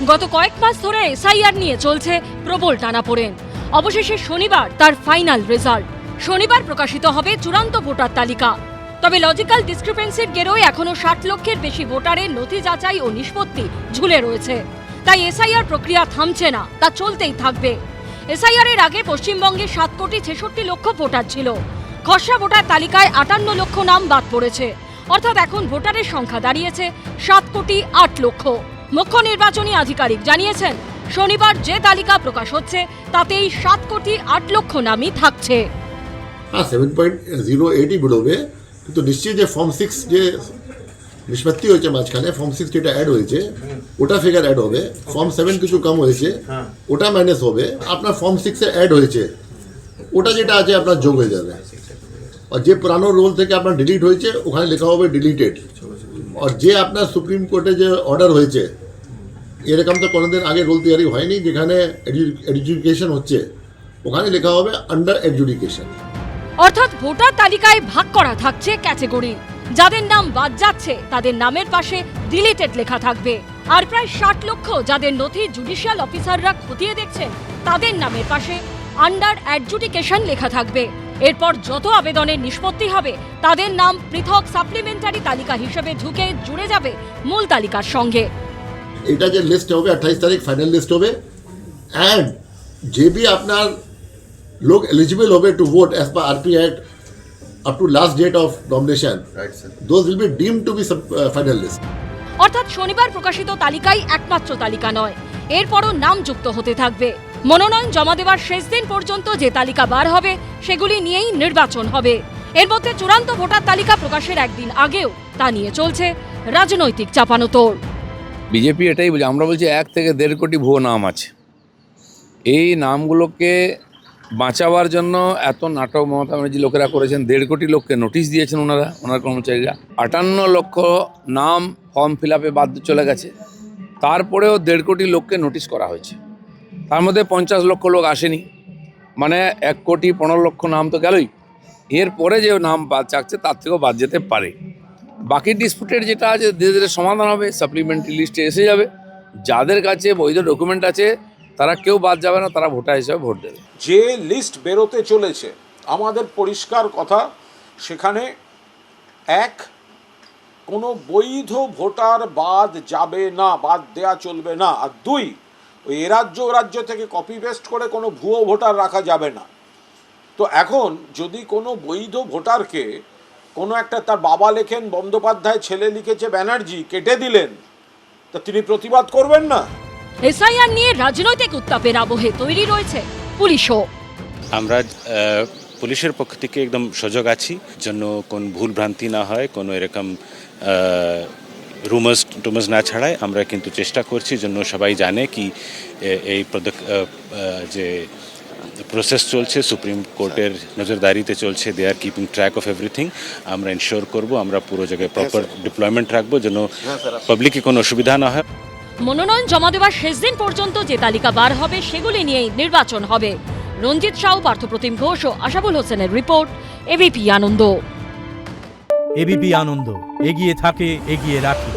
গত কয়েক মাস ধরে এসআইআর নিয়ে চলছে প্রবল টানাপোড়েন। অবশেষে শনিবার তার ফাইনাল রেজাল্ট। শনিবার প্রকাশিত হবে চূড়ান্ত ভোটার তালিকা। তবে লজিক্যাল ডিসক্রিপেন্সির গেরোয় এখনো 60 লক্ষের বেশি ভোটারের নথি যাচাই ও নিষ্পত্তি ঝুলে রয়েছে। তাই এসআইআর প্রক্রিয়া থামছে না, তা চলতেই থাকবে। এসআইআর এর আগে পশ্চিমবঙ্গে 7,66,00,000 ভোটার ছিল। খসড়া ভোটার তালিকায় 58 লক্ষ নাম বাদ পড়েছে। অর্থাৎ এখন ভোটারের সংখ্যা দাঁড়িয়েছে 7,08,00,000। মুখ্য নির্বাচনী আধিকারিক জানিয়েছেন, শনিবার যে তালিকা প্রকাশ হচ্ছে তাতেই 7,08,00,000 নামই থাকছে। 7.08 বেরোবে, কিন্তু নিশ্চয়ই যে ফর্ম 6 যে নিষ্পত্তি হয়েছে মাঝখানে, ফর্ম 6 যেটা অ্যাড হয়েছে ওটা ফিগার অ্যাড হবে। ফর্ম 7 কিছু কম হয়েছে, ওটা মাইনাস হবে। আপনার ফর্ম 6 অ্যাড হয়েছে ওটা যেটা আছে আপনার যোগ হয়ে যাবে। আর যে পুরানো রোল থেকে আপনার ডিলিট হয়েছে ওখানে লেখা হবে ডিলিটেড। আর যে আপনার সুপ্রিম কোর্টে যে অর্ডার হয়েছে, এরকম তো কোনোদিন আগে রোল তৈরি হয়নি যেখানে এডুকেশন হচ্ছে, ওখানে লেখা হবে আন্ডার এডুকেশন। অর্থাৎ ভোটার তালিকায় ভাগ করা থাকছে ক্যাটাগরি। যাদের নাম বাদ যাচ্ছে তাদের নামের পাশে ডিলিটেড লেখা থাকবে। আর প্রায় 60 লক্ষ যাদের নথি জুডিশিয়াল অফিসাররা খতিয়ে দেখছেন তাদের নামের পাশে আন্ডার অ্যাডজুডিকেশন লেখা থাকবে। এরপর যত আবেদনের নিষ্পত্তি হবে তাদের নাম পৃথক সাপ্লিমেন্টারি তালিকা হিসেবে ঢুকে জুড়ে যাবে মূল তালিকার সঙ্গে। এটা যে লিস্ট হবে 28 তারিখ ফাইনাল লিস্ট হবে। অ্যান্ড যে भी আপনার লোক এলিজিবল হবে to vote as per RP act up to last date of nomination, those will be deemed to be final list. অর্থাৎ শনিবার প্রকাশিত তালিকাই একমাত্র তালিকা নয়, এরপরও নাম যুক্ত হতে থাকবে। মনোনয়ন জমা দেওয়ার শেষ দিন পর্যন্ত যে তালিকা বার হবে সেগুলি নিয়েই নির্বাচন হবে। এর মধ্যে চূড়ান্ত ভোটার তালিকা প্রকাশের একদিন আগেও তা নিয়ে চলছে রাজনৈতিক চাপানোতোড়। বিজেপি এটাই বলছে, আমরা বলছি 1 থেকে 1.5 কোটি ভুয়ো নাম আছে। এই নামগুলোকে বাঁচাবার জন্য এত নাটক মমতা ব্যানার্জি লোকেরা করেছেন। 1.5 কোটি লোককে নোটিশ দিয়েছেন ওনার কর্মচারীরা। 58 লক্ষ নাম ফর্ম ফিল আপে বাদ চলে গেছে। তারপরেও 1.5 কোটি লোককে নোটিশ করা হয়েছে। তার মধ্যে 50 লক্ষ লোক আসেনি, মানে 1,15,00,000 নাম তো গেলই। এরপরে যে নাম বাদ চাচ্ছে তার থেকেও বাদ যেতে পারে। বাকি ডিসপুটেড যেটা আছে ধীরে ধীরে সমাধান হবে, সাপ্লিমেন্টারি লিস্টে এসে যাবে। যাদের কাছে বৈধ ডকুমেন্ট আছে তারা কেউ বাদ যাবে না, তারা ভোটার হিসেবে ভোট দেবে। যে লিস্ট বেরোতে চলেছে আমাদের পরিষ্কার কথা, সেখানে এক, কোনো বৈধ ভোটার বাদ যাবে না, বাদ দেয়া চলবে না। আর 2, ওই রাজ্য থেকে কপি পেস্ট করে কোনো ভুয়ো ভোটার রাখা যাবে না। তো এখন যদি কোনো বৈধ ভোটারকে কোনো একটা, তার বাবা লেখেন বন্দ্যোপাধ্যায়, ছেলে লিখেছে ব্যানার্জি, কেটে দিলেন, তা তিনি প্রতিবাদ করবেন না? এসআইআর নিয়ে রাজনৈতিক উত্তাপের আবহে তৈরি রয়েছে পুলিশও। আমরা পুলিশের পক্ষ থেকে একদম সজাগ আছি, জন্য কোন ভুল ভ্রান্তি না হয়, কোনো এরকম রুমার্স না ছড়ায়। আমরা কিন্তু চেষ্টা করছি জন্য সবাই জানে কি এই যে প্রসেস চলছে সুপ্রিম কোর্টের নজরদারিতে চলছে। They are keeping track of everything. আমরা ইনশিওর করব, আমরা পুরো জায়গায় প্রপার ডিপ্লয়মেন্ট রাখবো যেন পাবলিকে কোনো অসুবিধা না হয়। মনোনয়ন জমা দেওয়ার শেষ দিন পর্যন্ত যে তালিকা বার হবে সেগুলি নিয়েই নির্বাচন হবে। রঞ্জিত সাউ, পার্থপ্রতিম ঘোষ ও আশাবুল হোসেনের রিপোর্ট, এবিপি আনন্দ। এবিপি আনন্দ, এগিয়ে থাকে, এগিয়ে রাখে।